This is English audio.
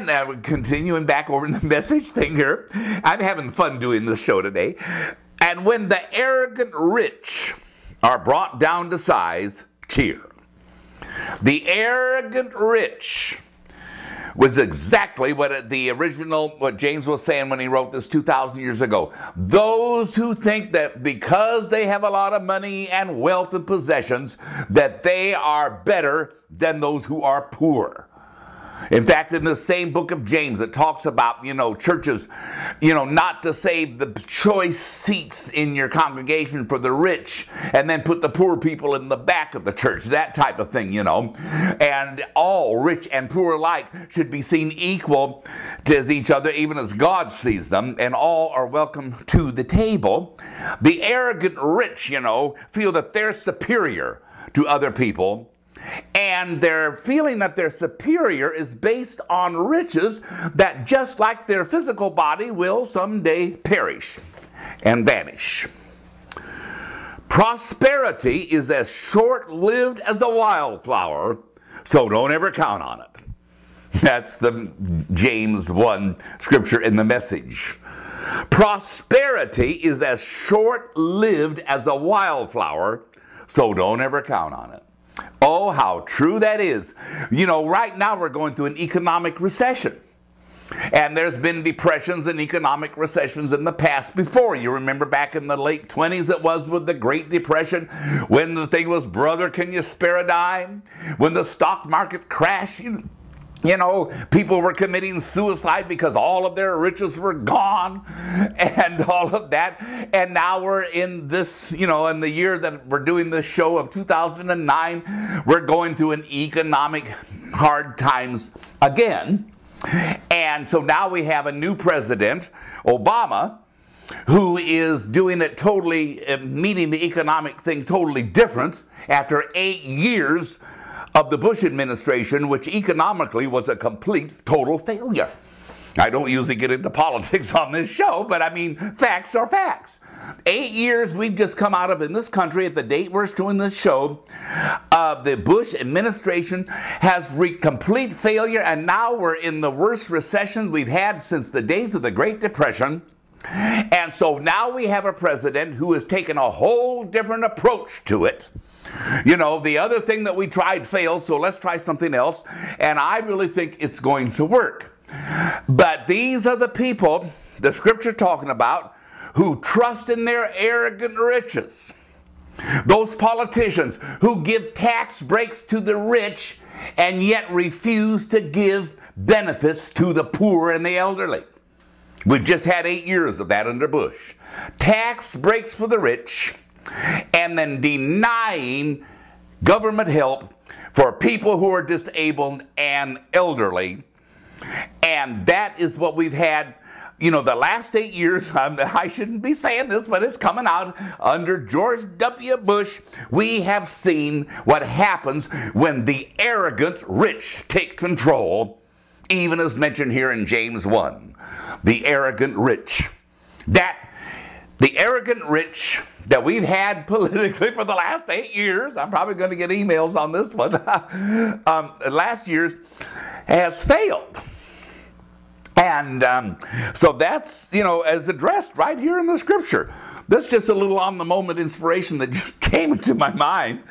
Now, continuing back over in the message thing here, I'm having fun doing this show today. And when the arrogant rich are brought down to size, cheer. The arrogant rich was exactly what James was saying when he wrote this 2,000 years ago. Those who think that because they have a lot of money and wealth and possessions, that they are better than those who are poor. In fact, in the same book of James, it talks about, churches, not to save the choice seats in your congregation for the rich and then put the poor people in the back of the church, that type of thing, And all, rich and poor alike, should be seen equal to each other, even as God sees them, and all are welcome to the table. The arrogant rich, feel that they're superior to other people. And their feeling that they're superior is based on riches that, just like their physical body, will someday perish and vanish. Prosperity is as short-lived as the wildflower, so don't ever count on it. That's the James 1 scripture in the Message. Prosperity is as short-lived as a wildflower, so don't ever count on it. Oh, how true that is. Right now we're going through an economic recession. And there's been depressions and economic recessions in the past before. You remember back in the late 20s it was with the Great Depression, when the thing was, brother, can you spare a dime? When the stock market crashed, people were committing suicide because all of their riches were gone and all of that. And now we're in this, in the year that we're doing this show of 2009, we're going through an economic hard times again. And so now we have a new president, Obama, who is doing it totally, meeting the economic thing totally different after 8 years of the Bush administration, which economically was a complete, total failure. I don't usually get into politics on this show, but I mean, facts are facts. 8 years we've just come out of in this country at the date we're doing this show. The Bush administration has reached complete failure, and now we're in the worst recession we've had since the days of the Great Depression. And so now we have a president who has taken a whole different approach to it. The other thing that we tried failed, so let's try something else. And I really think it's going to work. But these are the people, the scripture talking about, who trust in their arrogant riches. Those politicians who give tax breaks to the rich and yet refuse to give benefits to the poor and the elderly. We've just had 8 years of that under Bush. Tax breaks for the rich, and then denying government help for people who are disabled and elderly. And that is what we've had, the last 8 years. I shouldn't be saying this, but it's coming out under George W. Bush. We have seen what happens when the arrogant rich take control, even as mentioned here in James 1. The arrogant rich. The arrogant rich that we've had politically for the last 8 years, I'm probably going to get emails on this one, last year's, has failed. And so that's, as addressed right here in the scripture. That's just a little on-the-moment inspiration that just came into my mind,